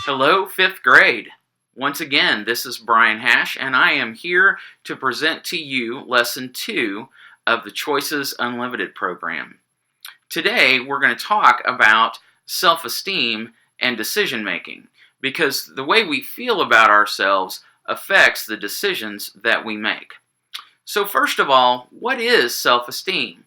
Hello, 5th grade. Once again, this is Brian Hash, and I am here to present to you Lesson 2 of the Choices Unlimited program. Today, we're going to talk about self-esteem and decision-making, because the way we feel about ourselves affects the decisions that we make. So first of all, what is self-esteem?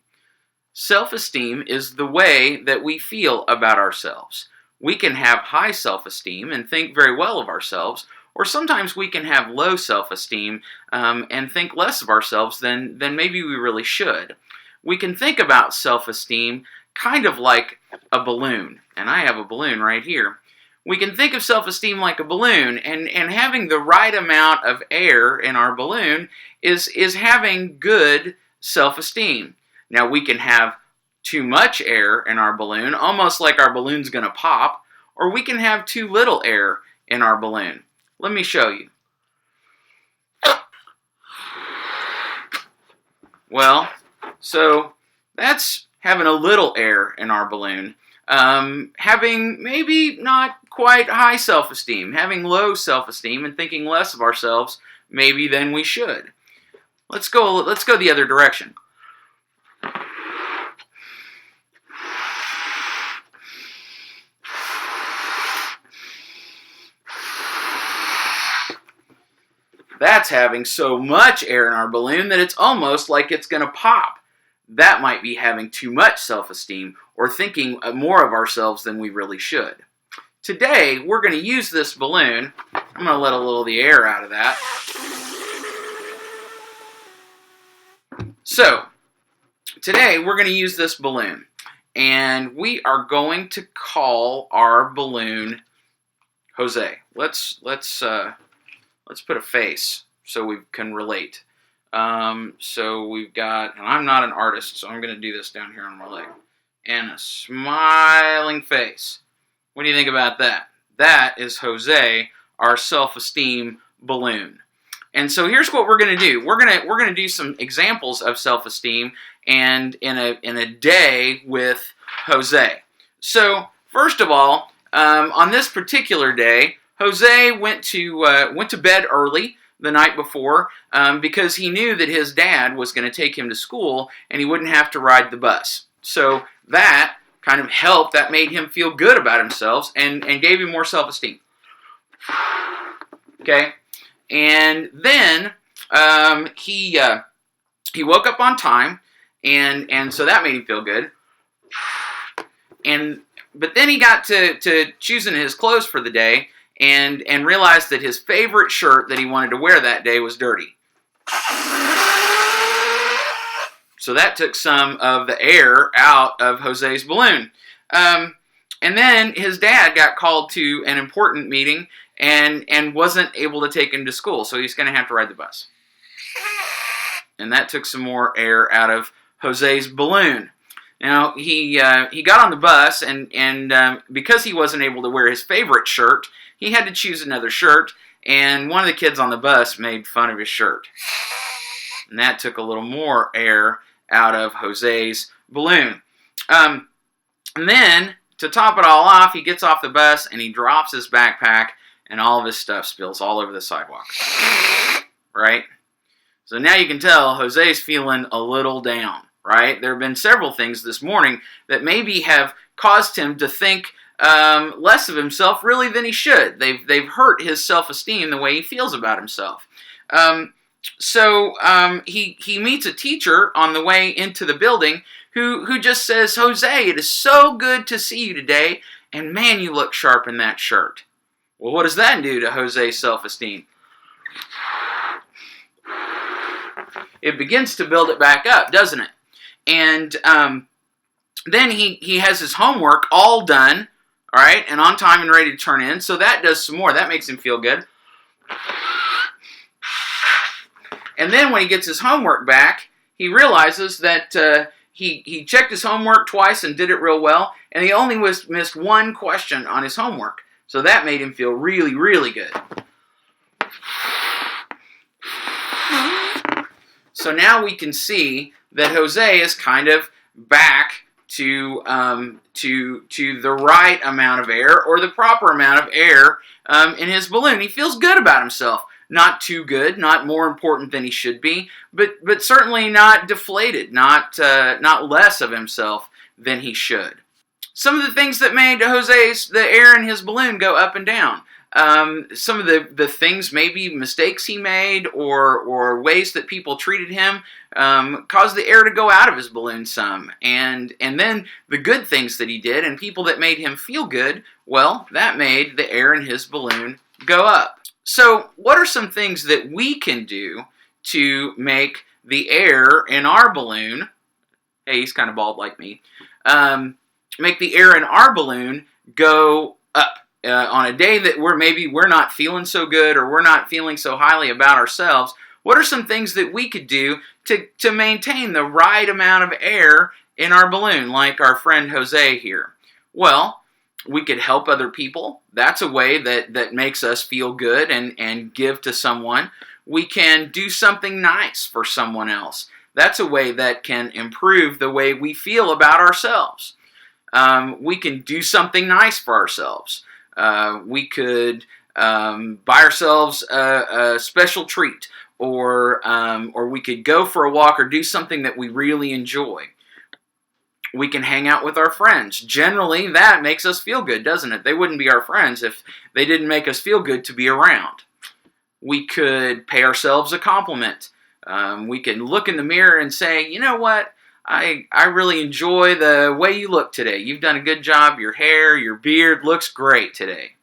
Self-esteem is the way that we feel about ourselves. We can have high self-esteem and think very well of ourselves, or sometimes we can have low self-esteem and think less of ourselves than maybe we really should. We can think about self-esteem kind of like a balloon, and I have a balloon right here. We can think of self-esteem like a balloon, and having the right amount of air in our balloon is having good self-esteem. Now we can have too much air in our balloon, almost like our balloon's going to pop, or we can have too little air in our balloon. Let me show you. Well, so that's having a little air in our balloon. Having maybe not quite high self-esteem, having low self-esteem and thinking less of ourselves maybe than we should. Let's go the other direction. That's having so much air in our balloon that it's almost like it's going to pop. That might be having too much self-esteem or thinking more of ourselves than we really should. Today, we're going to use this balloon. I'm going to let a little of the air out of that. So, today we're going to use this balloon, and we are going to call our balloon Jose. Let's put a face so we can relate. So we've got, and I'm not an artist, so I'm going to do this down here on my leg, and a smiling face. What do you think about that? That is Jose, our self-esteem balloon. And so here's what we're going to do. We're going to do some examples of self-esteem and in a day with Jose. So first of all, on this particular day, Jose went to bed early the night before because he knew that his dad was going to take him to school and he wouldn't have to ride the bus. So that kind of helped. That made him feel good about himself and gave him more self-esteem. Okay, and then he woke up on time, and so that made him feel good. But then he got to choosing his clothes for the day. And realized that his favorite shirt that he wanted to wear that day was dirty. So that took some of the air out of Jose's balloon. And then his dad got called to an important meeting and wasn't able to take him to school, so he's going to have to ride the bus. And that took some more air out of Jose's balloon. Now, he got on the bus, and because he wasn't able to wear his favorite shirt, he had to choose another shirt, and one of the kids on the bus made fun of his shirt. And that took a little more air out of Jose's balloon. And then, to top it all off, he gets off the bus, and he drops his backpack, and all of his stuff spills all over the sidewalk. Right? So now you can tell Jose's feeling a little down. Right? There have been several things this morning that maybe have caused him to think less of himself really than he should. They've hurt his self-esteem the way he feels about himself. So he meets a teacher on the way into the building who just says, "Jose, it is so good to see you today, and man, you look sharp in that shirt." Well, what does that do to Jose's self-esteem? It begins to build it back up, doesn't it? And then he has his homework all done, all right, and on time and ready to turn in. So that does some more. That makes him feel good. And then when he gets his homework back, he realizes that he checked his homework twice and did it real well, and he only missed one question on his homework. So that made him feel really, really good. So now we can see that Jose is kind of back to the right amount of air or the proper amount of air in his balloon. He feels good about himself. Not too good, not more important than he should be, but certainly not deflated, not less of himself than he should. Some of the things that made the air in his balloon go up and down. Some of the things, maybe mistakes he made or ways that people treated him, caused the air to go out of his balloon some. And then the good things that he did and people that made him feel good, well, that made the air in his balloon go up. So what are some things that we can do to make the air in our balloon, hey, he's kind of bald like me, make the air in our balloon go up? On a day that we're not feeling so good or we're not feeling so highly about ourselves, what are some things that we could do to maintain the right amount of air in our balloon, like our friend Jose here? Well, we could help other people. That's a way that makes us feel good and give to someone. We can do something nice for someone else. That's a way that can improve the way we feel about ourselves. We can do something nice for ourselves. We could buy ourselves a special treat, or we could go for a walk or do something that we really enjoy. We can hang out with our friends. Generally, that makes us feel good, doesn't it? They wouldn't be our friends if they didn't make us feel good to be around. We could pay ourselves a compliment. We can look in the mirror and say, you know what? I really enjoy the way you look today. You've done a good job. Your hair, your beard looks great today.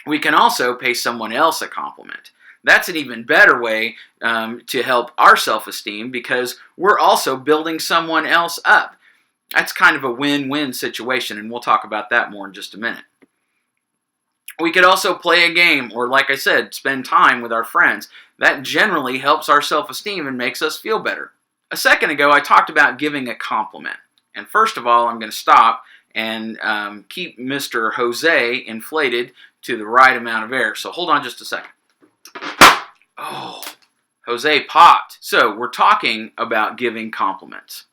We can also pay someone else a compliment. That's an even better way to help our self-esteem, because we're also building someone else up. That's kind of a win-win situation, and we'll talk about that more in just a minute. We could also play a game, or like I said, spend time with our friends. That generally helps our self-esteem and makes us feel better. A second ago, I talked about giving a compliment. And first of all, I'm going to stop and keep Mr. Jose inflated to the right amount of air. So hold on just a second. Oh, Jose popped. So we're talking about giving compliments.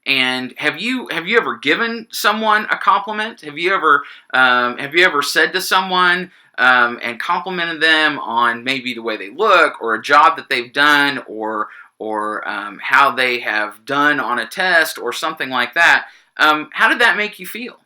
And have you ever given someone a compliment? Have you ever said to someone and complimented them on maybe the way they look, or a job that they've done, or how they have done on a test, or something like that? How did that make you feel?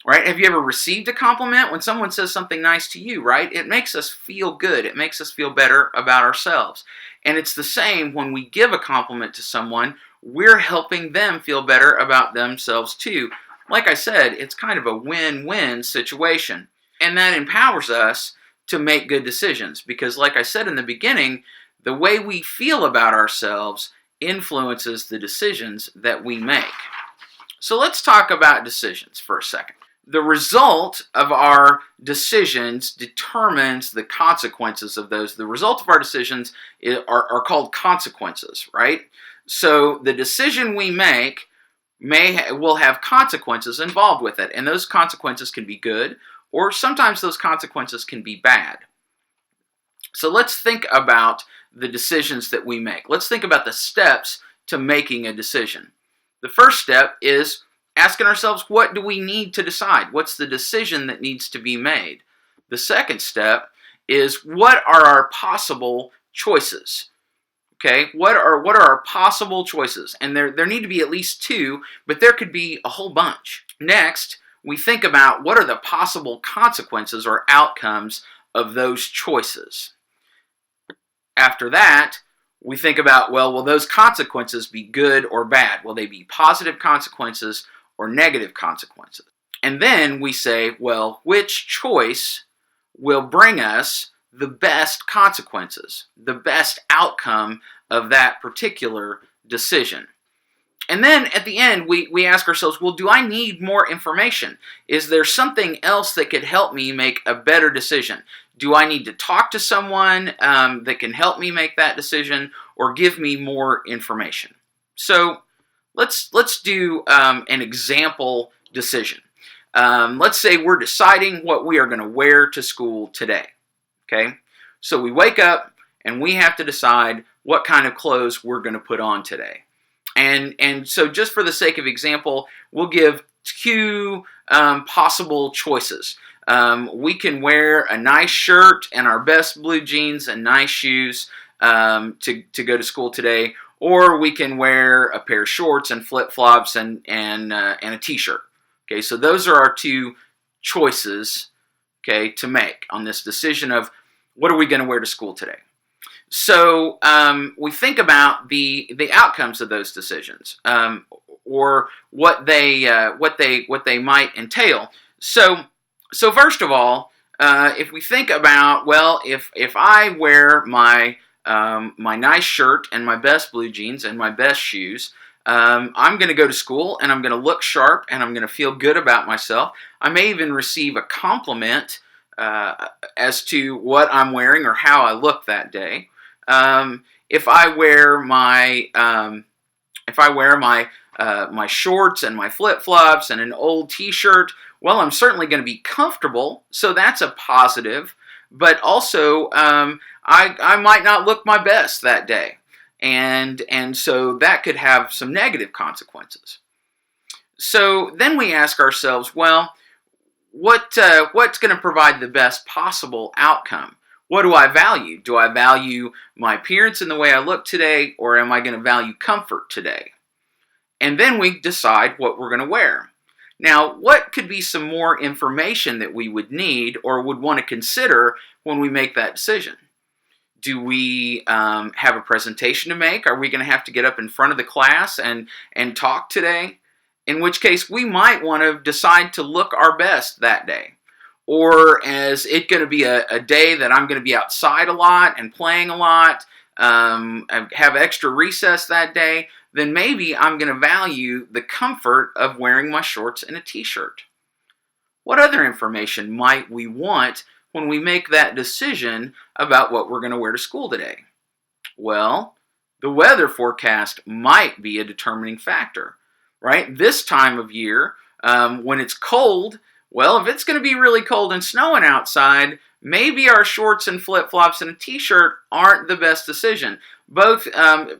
Right? Have you ever received a compliment? When someone says something nice to you, right? It makes us feel good. It makes us feel better about ourselves. And it's the same when we give a compliment to someone. We're helping them feel better about themselves too. Like I said, it's kind of a win-win situation. And that empowers us to make good decisions, because like I said in the beginning, the way we feel about ourselves influences the decisions that we make. So let's talk about decisions for a second. The result of our decisions determines the consequences of those. The result of our decisions are called consequences, right? So the decision we make will have consequences involved with it, and those consequences can be good, or sometimes those consequences can be bad. So let's think about the decisions that we make. Let's think about the steps to making a decision. The first step is asking ourselves, what do we need to decide? What's the decision that needs to be made? The second step is, what are our possible choices? Okay, what are our possible choices? And there need to be at least two, but there could be a whole bunch. Next, we think about what are the possible consequences or outcomes of those choices. After that, we think about, well, will those consequences be good or bad? Will they be positive consequences or negative consequences? And then we say, well, which choice will bring us the best consequences, the best outcome of that particular decision? And then at the end, we ask ourselves, well, do I need more information? Is there something else that could help me make a better decision? Do I need to talk to someone that can help me make that decision, or give me more information? So let's do an example decision. Let's say we're deciding what we are going to wear to school today. Okay, so we wake up and we have to decide what kind of clothes we're going to put on today. And so just for the sake of example, we'll give two possible choices. We can wear a nice shirt and our best blue jeans and nice shoes to go to school today, or we can wear a pair of shorts and flip-flops and a t-shirt. Okay, so those are our two choices, okay, to make on this decision of what are we going to wear to school today. So we think about the outcomes of those decisions, or what they might entail. So first of all, if we think about, well, if I wear my my nice shirt and my best blue jeans and my best shoes, I'm going to go to school and I'm going to look sharp and I'm going to feel good about myself. I may even receive a compliment as to what I'm wearing or how I look that day. If I wear my my shorts and my flip-flops and an old t-shirt, well, I'm certainly going to be comfortable, so that's a positive. But also, I might not look my best that day, and so that could have some negative consequences. So then we ask ourselves, well, what's going to provide the best possible outcome? What do I value? Do I value my appearance and the way I look today, or am I going to value comfort today? And then we decide what we're going to wear. Now, what could be some more information that we would need or would want to consider when we make that decision? Do we have a presentation to make? Are we going to have to get up in front of the class and talk today? In which case, we might want to decide to look our best that day. Or is it going to be a day that I'm going to be outside a lot and playing a lot, have extra recess that day, then maybe I'm going to value the comfort of wearing my shorts and a t-shirt. What other information might we want when we make that decision about what we're going to wear to school today? Well, the weather forecast might be a determining factor, right? This time of year, when it's cold, well, if it's going to be really cold and snowing outside, maybe our shorts and flip-flops and a t-shirt aren't the best decision, both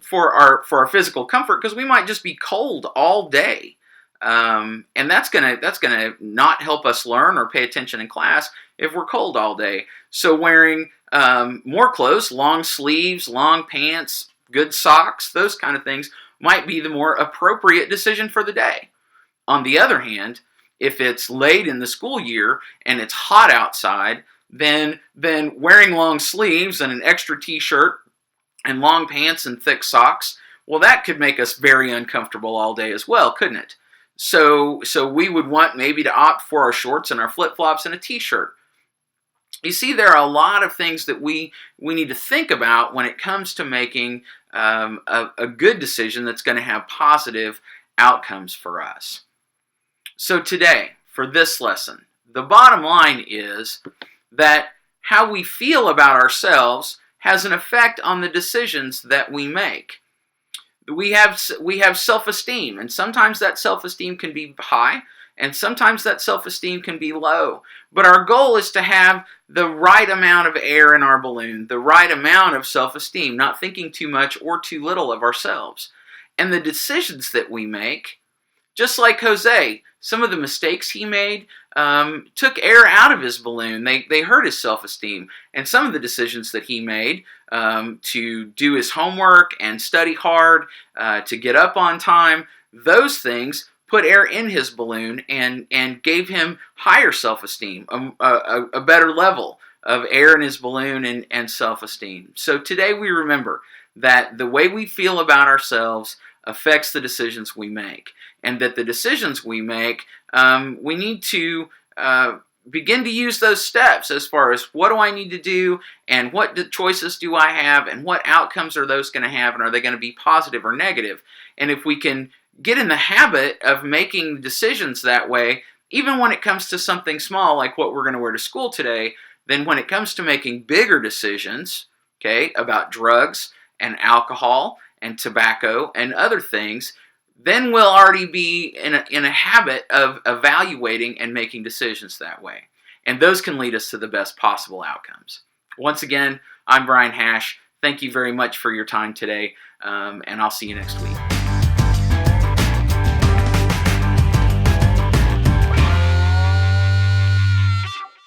for our physical comfort, because we might just be cold all day, and that's gonna not help us learn or pay attention in class if we're cold all day. So wearing more clothes, long sleeves, long pants, good socks, those kind of things might be the more appropriate decision for the day. On the other hand, if it's late in the school year and it's hot outside, then wearing long sleeves and an extra t-shirt and long pants and thick socks, well, that could make us very uncomfortable all day as well, couldn't it? So we would want maybe to opt for our shorts and our flip-flops and a t-shirt. You see, there are a lot of things that we need to think about when it comes to making a good decision that's going to have positive outcomes for us. So today, for this lesson, the bottom line is that how we feel about ourselves has an effect on the decisions that we make. We have self-esteem, and sometimes that self-esteem can be high, and sometimes that self-esteem can be low. But our goal is to have the right amount of air in our balloon, the right amount of self-esteem, not thinking too much or too little of ourselves. And the decisions that we make, just like Jose, some of the mistakes he made took air out of his balloon. They hurt his self-esteem. And some of the decisions that he made to do his homework and study hard, to get up on time, those things put air in his balloon and gave him higher self-esteem, a better level of air in his balloon and self-esteem. So today we remember that the way we feel about ourselves affects the decisions we make, and that the decisions we make, we need to begin to use those steps as far as what do I need to do, and what choices do I have, and what outcomes are those going to have, and are they going to be positive or negative? And if we can get in the habit of making decisions that way, even when it comes to something small like what we're going to wear to school today, then when it comes to making bigger decisions, okay, about drugs and alcohol and tobacco and other things, then we'll already be in a habit of evaluating and making decisions that way. And those can lead us to the best possible outcomes. Once again, I'm Brian Hash. Thank you very much for your time today, and I'll see you next week.